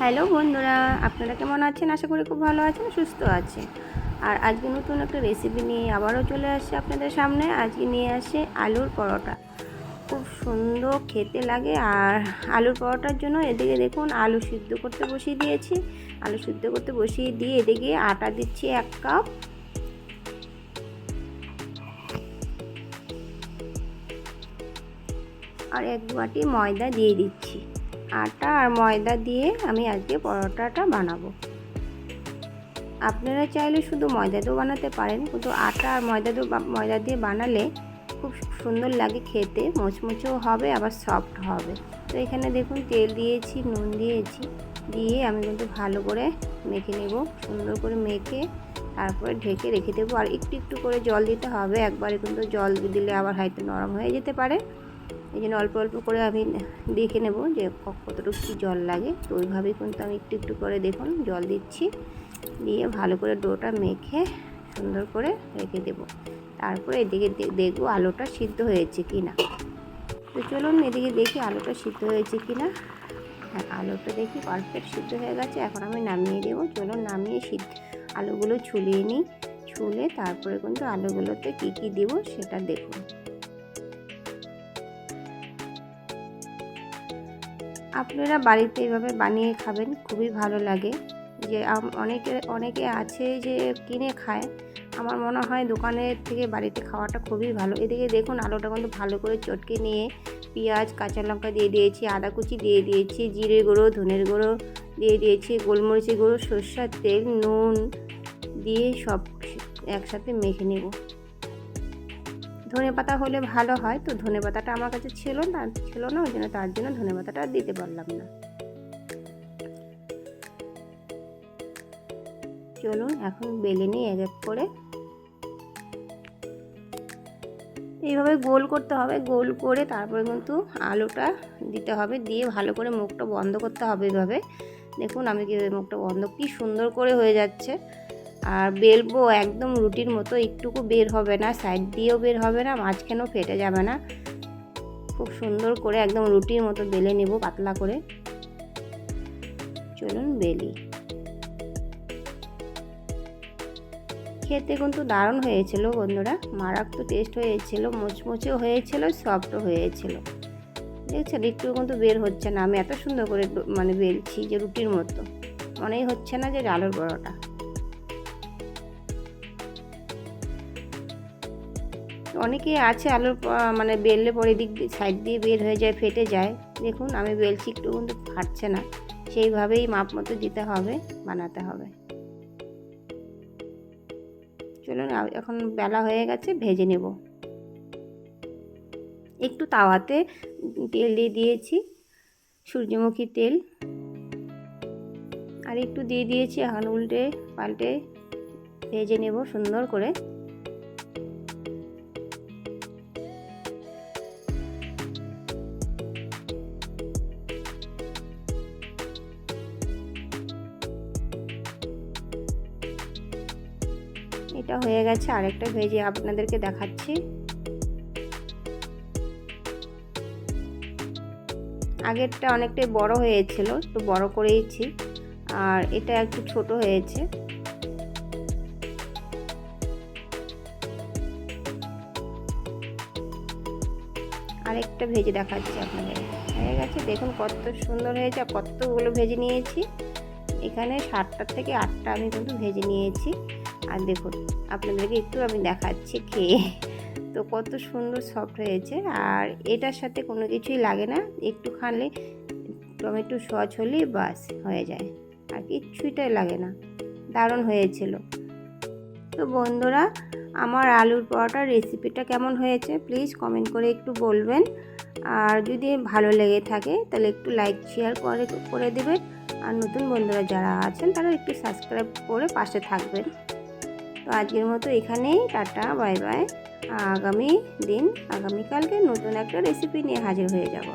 Hello বন্ধুরা, আপনারা কেমন আছেন? আশা করি খুব ভালো আছেন, সুস্থ আছেন। আর আজকে নতুন একটা রেসিপি নিয়ে আবারও চলে আসছে আপনাদের সামনে। আজকে নিয়ে আসে আলুর পরোটা। খুব সুন্দর খেতে লাগে। আর আলুর পরোটার জন্য এদিকে দেখুন আলু সিদ্ধ করতে বসিয়ে দিয়েছি। আলু সিদ্ধ করতে বসিয়ে দিয়ে এদিকে আটা দিচ্ছি 1 কাপ। আর 1 বাটি ময়দা দিয়ে দিচ্ছি। আটা আর ময়দা দিয়ে আমি আজকে পরোটাটা বানাবো। আপনারা চাইলে শুধু ময়দা দিয়েও বানাতে পারেন, কিন্তু আটা আর ময়দা দিয়ে বানালে খুব সুন্দর লাগে খেতে, মুচমুচেও হবে আবার সফট হবে। তো এখানে দেখুন তেল দিয়েছি, নুন দিয়েছি, দিয়ে আমি কিন্তু ভালো করে মেখে নেব। সুন্দর করে মেখে তারপরে ঢেকে রেখে দেবো। আর একটু একটু করে জল দিতে হবে, একবারে কিন্তু জল দিলে আবার হয়তো নরম হয়ে যেতে পারে। এই জন্য অল্প অল্প করে আমি দেখে নেব যে কতটুকু কী জল লাগে। তো ওইভাবেই কিন্তু আমি একটু একটু করে দেখুন জল দিচ্ছি, দিয়ে ভালো করে ডোটা মেখে সুন্দর করে রেখে দেব। তারপরে এদিকে দেখব আলুটা সিদ্ধ হয়েছে কি না। তো চলুন এদিকে দেখি আলুটা সিদ্ধ হয়েছে কি না। হ্যাঁ, আলুটা দেখি পারফেক্ট সিদ্ধ হয়ে গেছে। এখন আমি নামিয়ে দেবো। চলুন নামিয়ে আলুগুলো ছুলিয়ে নিই। ছুলে তারপরে কিন্তু আলুগুলোতে কী কী দেবো সেটা দেখুন। আপনারা বাড়িতে এভাবে বানিয়ে খাবেন, খুবই ভালো লাগে। যে অনেকে আছে যে কিনে খায়, আমার মনে হয় দোকানের থেকে বাড়িতে খাওয়াটা খুবই ভালো। এদিকে দেখুন আলুটা কিন্তু ভালো করে চটকে নিয়ে পেঁয়াজ, কাঁচা লঙ্কা দিয়ে দিয়েছি, আদা কুচি দিয়ে দিয়েছি, জিরে গুঁড়ো, ধনের গুঁড়ো দিয়ে দিয়েছি, গোলমরিচের গুঁড়ো, সরষের তেল, নুন দিয়ে সব একসাথে মেখে নেব। ধনেপাতা হলে ভালো হয়, তো ধনেপাতাটা আমার কাছে ছিল না, ওই জন্য তার জন্য ধনেপাতাটা দিতে পারলাম না। চলুন এখন বেলে নিই এক এক করে। এইভাবে গোল করতে হবে, গোল করে তারপরে কিন্তু আলুটা দিতে হবে, দিয়ে ভালো করে মুখটা বন্ধ করতে হবে। এইভাবে দেখুন আমি কীভাবে মুখটা বন্ধ, কি সুন্দর করে হয়ে যাচ্ছে। আর বেলবো একদম রুটির মতো, একটুকু বের হবে না, সাইড দিয়েও বের হবে না, মাঝখানেও ফেটে যাবে না। খুব সুন্দর করে একদম রুটির মতো বেলে নেব পাতলা করে। চলুন বেলি। খেতে কিন্তু দারুণ হয়েছিল বন্ধুরা, মারাত্মক টেস্ট হয়েছিল, মুচমুচেও হয়েছিল, সফটও হয়েছিল। দেখছেন একটু কিন্তু বের হচ্ছে না, আমি এত সুন্দর করে বেলছি যে রুটির মতো, মনেই হচ্ছে না যে আলুর পরোটা। অনেকে আছে আলুর বেললে পরে দিক সাইড দিয়ে বের হয়ে যায়, ফেটে যায়। দেখুন আমি বেলছি, একটু কিন্তু ফাটছে না। সেইভাবেই মাপ মতো দিতে হবে, বানাতে হবে। চলুন এখন বেলা হয়ে গেছে, ভেজে নেব। একটু তাওয়াতে তেল দিয়ে দিয়েছি, সূর্যমুখী তেল, আর একটু দিয়ে দিয়েছি। এখন উল্টে পাল্টে ভেজে নেব সুন্দর করে। এটা হয়ে গেছে, আরেকটা ভেজে আপনাদেরকে দেখাচ্ছি। আগেরটা অনেকটাই বড় হয়েছিল, একটু বড় করেইছি, আর এটা একটু ছোট হয়েছে। আরেকটা ভেজে দেখাচ্ছি আপনাদের। হয়ে গেছে দেখুন কত সুন্দর হয়েছে, আর কতগুলো ভেজে নিয়েছি। এখানে 7টা থেকে 8টা আমি কিন্তু ভেজে নিয়েছি। আর দেখুন আপনাদেরকে একটু আমি দেখাচ্ছি খেয়ে, তো কত সুন্দর সফট হয়েছে। আর এটার সাথে কোনো কিছুই লাগে না, একটু খালে টমেটো সস হলেই বাস হয়ে যায়, আর কিচ্ছুইটাই লাগে না। দারুণ হয়েছিল। তো বন্ধুরা, আমার আলুর পরোটার রেসিপিটা কেমন হয়েছে প্লিজ কমেন্ট করে একটু বলবেন। আর যদি ভালো লেগে থাকে তাহলে একটু লাইক শেয়ার করে দেবেন। আর নতুন বন্ধুরা যারা আছেন তারা একটু সাবস্ক্রাইব করে পাশে থাকবেন। তো আজকের মতো এখানেই, টাটা বাই বাই। আগামীকালকে নতুন একটা রেসিপি নিয়ে হাজির হয়ে যাব।